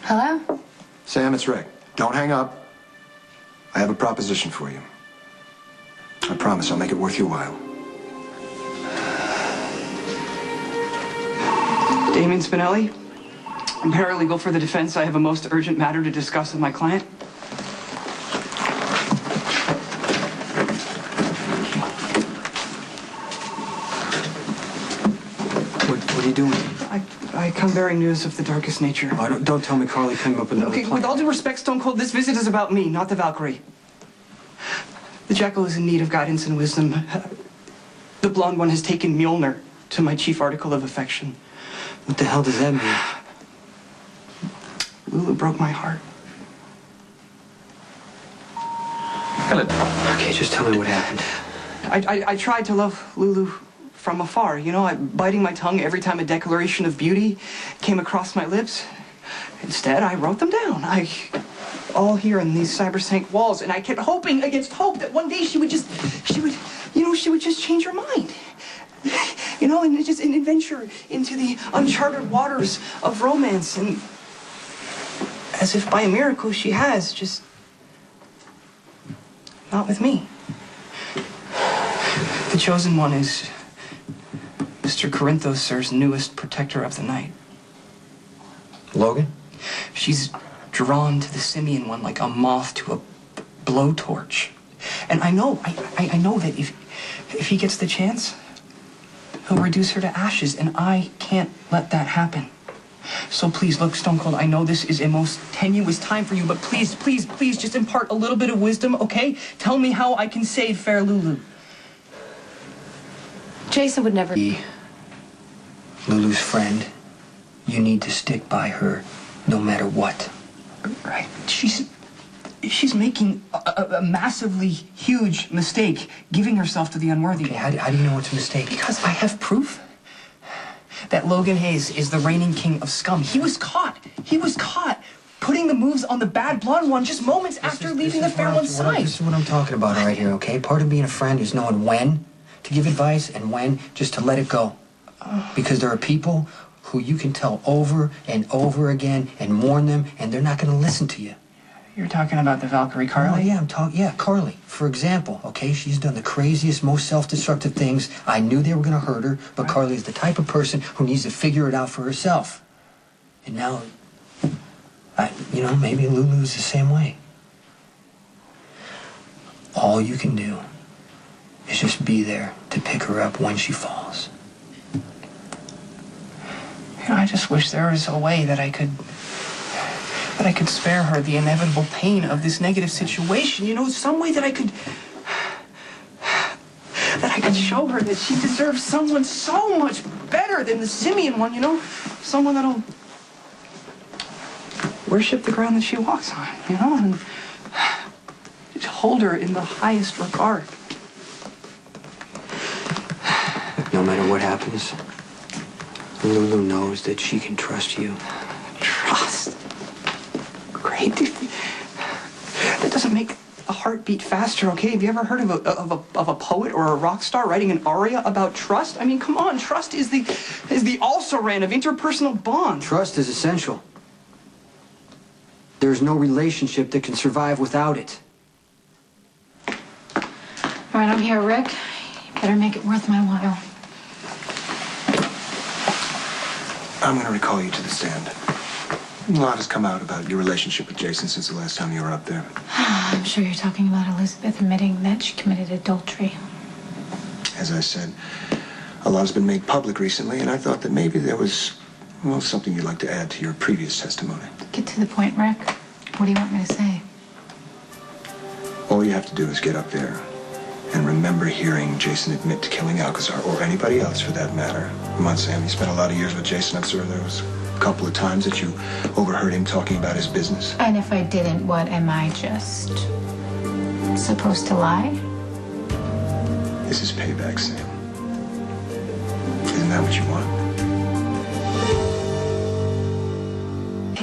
Hello? Sam, it's Rick. Don't hang up. I have a proposition for you. I promise I'll make it worth your while. Damien Spinelli. I'm paralegal for the defense. I have a most urgent matter to discuss with my client. What are you doing? I come bearing news of the darkest nature. Oh, don't tell me Carly came up with another Okay, plan. with all due respect, Stone Cold, this visit is about me, not the Valkyrie. The Jackal is in need of guidance and wisdom. The blonde one has taken Mjolnir to my chief article of affection. What the hell does that mean? Lulu broke my heart. Okay, just tell me what happened. I tried to love Lulu from afar, you know, biting my tongue every time a declaration of beauty came across my lips. Instead, I wrote them down. All here in these cybersank walls, and I kept hoping against hope that one day she would just change her mind. You know, and just an adventure into the uncharted waters of romance, and as if by a miracle she has, just not with me. The chosen one is Mr. Corinthos, sir's newest protector of the night. Logan? She's drawn to the simian one like a moth to a blowtorch. And I know that if he gets the chance, he'll reduce her to ashes, and I can't let that happen. So please, look, Stone Cold, I know this is a most tenuous time for you, but please, please, please just impart a little bit of wisdom, okay? Tell me how I can save fair Lulu. Jason would never Be Lulu's friend. You need to stick by her no matter what. Right. She's making a massively huge mistake, giving herself to the unworthy. Okay, how do you know it's a mistake? Because I have proof that Logan Hayes is the reigning king of scum. He was caught putting the moves on the bad blonde one just moments after leaving the fair one's side. This is what I'm talking about right here, okay? Part of being a friend is knowing when to give advice and when just to let it go. Because there are people who you can tell over and over again and warn them, and they're not going to listen to you. You're talking about the Valkyrie, Carly? Oh, yeah, Carly. For example, okay, she's done the craziest, most self-destructive things. I knew they were going to hurt her, but Carly is the type of person who needs to figure it out for herself. And now, maybe Lulu's the same way. All you can do is just be there to pick her up when she falls. You know, I just wish there was a way that I could spare her the inevitable pain of this negative situation. You know, some way that I could show her that she deserves someone so much better than the simian one, you know? Someone that'll worship the ground that she walks on, you know? And just hold her in the highest regard. No matter what happens, Lulu knows that she can trust you. Trust? Great. That doesn't make a heartbeat faster, okay? Have you ever heard of a poet or a rock star writing an aria about trust? I mean, come on, trust is the also-ran of interpersonal bonds. Trust is essential. There's no relationship that can survive without it. All right, I'm here, Rick. You better make it worth my while. I'm going to recall you to the stand. A lot has come out about your relationship with Jason since the last time you were up there. I'm sure you're talking about Elizabeth admitting that she committed adultery. As I said, a lot has been made public recently, and I thought that maybe there was, well, something you'd like to add to your previous testimony. Get to the point, Rick. What do you want me to say? All you have to do is get up there and remember hearing Jason admit to killing Alcazar, or anybody else for that matter. Come on, Sam, you spent a lot of years with Jason. I'm sure there was a couple of times that you overheard him talking about his business. And if I didn't, what, am I just supposed to lie? This is payback, Sam. Isn't that what you want?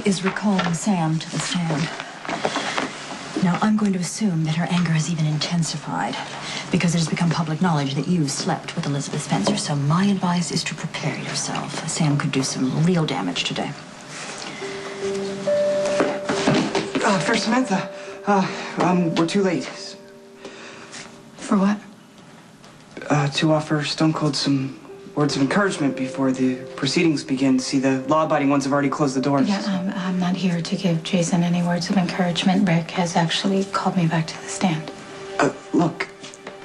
Is recalling Sam to the stand. Now, I'm going to assume that her anger has even intensified because it has become public knowledge that you slept with Elizabeth Spencer. So my advice is to prepare yourself. Sam could do some real damage today. For Samantha, we're too late. For what? To offer Stone Cold some words of encouragement before the proceedings begin. See, the law-abiding ones have already closed the doors. Yeah, I'm not here to give Jason any words of encouragement. Rick has actually called me back to the stand. Look,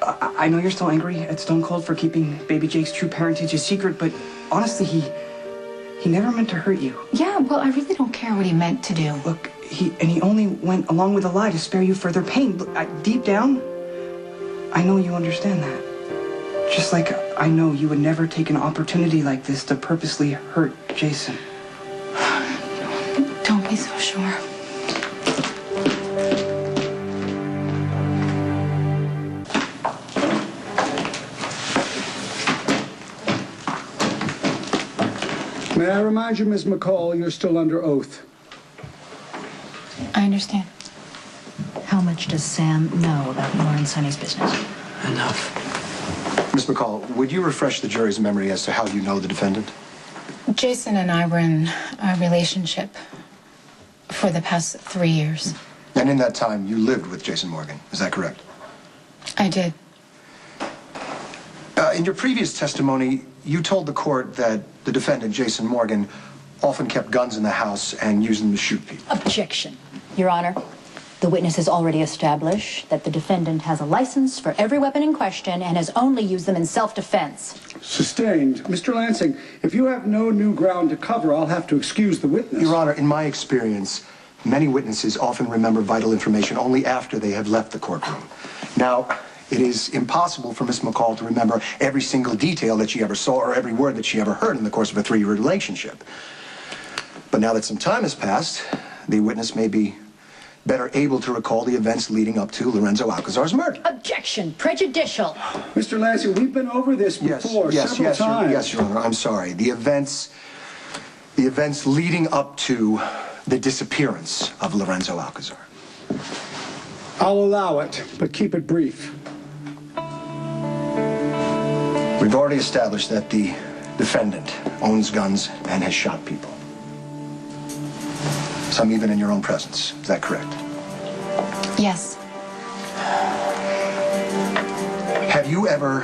I know you're still angry at Stone Cold for keeping baby Jake's true parentage a secret, but honestly, he never meant to hurt you. Yeah, well, I really don't care what he meant to do. Look, he only went along with a lie to spare you further pain. Look, deep down, I know you understand that. Just like I know you would never take an opportunity like this to purposely hurt Jason. Don't be so sure. May I remind you, Ms. McCall, you're still under oath. I understand. How much does Sam know about your and Sonny's business? Enough. Miss McCall, would you refresh the jury's memory as to how you know the defendant? Jason and I were in a relationship for the past 3 years. And in that time, you lived with Jason Morgan. Is that correct? I did. In your previous testimony, you told the court that the defendant, Jason Morgan, often kept guns in the house and used them to shoot people. Objection, Your Honor. The witness has already established that the defendant has a license for every weapon in question and has only used them in self-defense. Sustained. Mr. Lansing, if you have no new ground to cover, I'll have to excuse the witness. Your Honor, in my experience, many witnesses often remember vital information only after they have left the courtroom. Now, it is impossible for Miss McCall to remember every single detail that she ever saw or every word that she ever heard in the course of a 3-year relationship. But now that some time has passed, the witness may be better able to recall the events leading up to Lorenzo Alcazar's murder. Objection, prejudicial. Mr. Lansing, we've been over this before several times. Yes, Your Honor, I'm sorry. The events leading up to the disappearance of Lorenzo Alcazar. I'll allow it, but keep it brief. We've already established that the defendant owns guns and has shot people. Some even in your own presence. Is that correct? Yes. Have you ever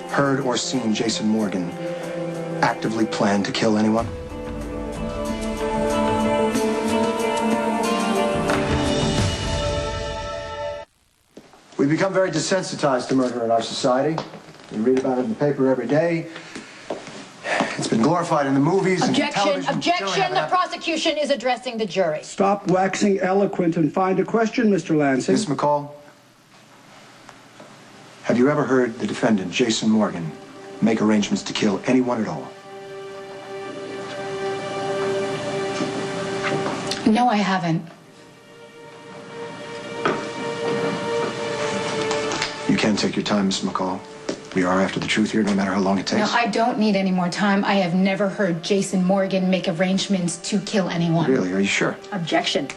heard or seen Jason Morgan actively plan to kill anyone? We've become very desensitized to murder in our society. We read about it in the paper every day. It's been glorified in the movies and television. Objection. The prosecution is addressing the jury. Stop waxing eloquent and find a question, Mr. Lansing. Miss McCall, have you ever heard the defendant, Jason Morgan, make arrangements to kill anyone at all? No, I haven't. You can take your time, Miss McCall. We are after the truth here, no matter how long it takes. No, I don't need any more time. I have never heard Jason Morgan make arrangements to kill anyone. Really? Are you sure? Objection.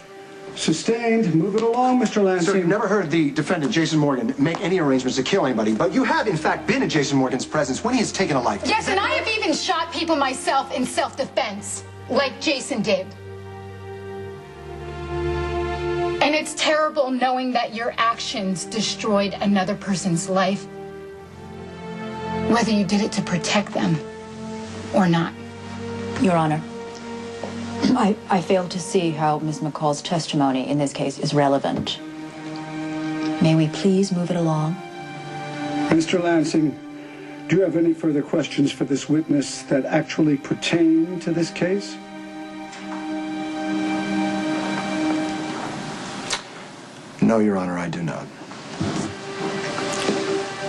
Sustained. Move it along, Mr. Lansing. Sir, you've never heard the defendant, Jason Morgan, make any arrangements to kill anybody, but you have, in fact, been in Jason Morgan's presence when he has taken a life. Yes, and I have even shot people myself in self-defense, like Jason did. And it's terrible knowing that your actions destroyed another person's life, whether you did it to protect them or not. Your Honor, I fail to see how Ms. McCall's testimony in this case is relevant. May we please move it along? Mr. Lansing, do you have any further questions for this witness that actually pertain to this case? No, Your Honor, I do not.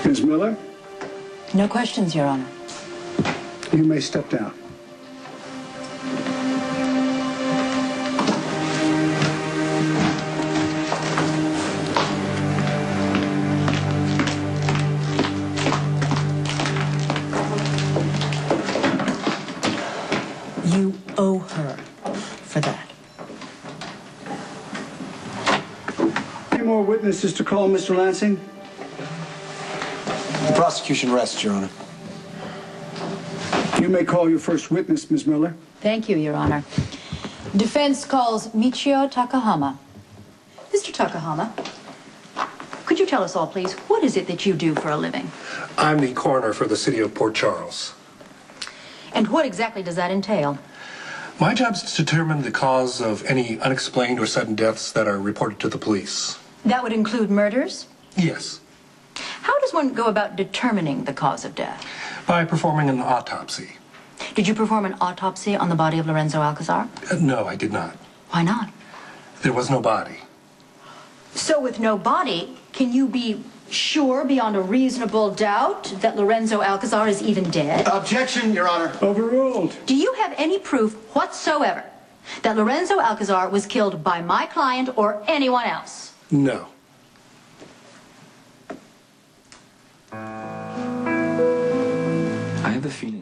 Ms. Miller, No questions, Your Honor. you may step down. You owe her for that. Any more witnesses to call, Mr. Lansing? The prosecution rests, Your Honor. You may call your first witness, Ms. Miller. Thank you, Your Honor. Defense calls Michio Takahama. Takahama, could you tell us all, please, what is it that you do for a living? I'm the coroner for the city of Port Charles. And what exactly does that entail? My job is to determine the cause of any unexplained or sudden deaths that are reported to the police. That would include murders? Yes. How does one go about determining the cause of death? By performing an autopsy. Did you perform an autopsy on the body of Lorenzo Alcazar? No, I did not. Why not? There was no body. So with no body, can you be sure beyond a reasonable doubt that Lorenzo Alcazar is even dead? Objection, Your Honor. Overruled. Do you have any proof whatsoever that Lorenzo Alcazar was killed by my client or anyone else? No. I have a feeling.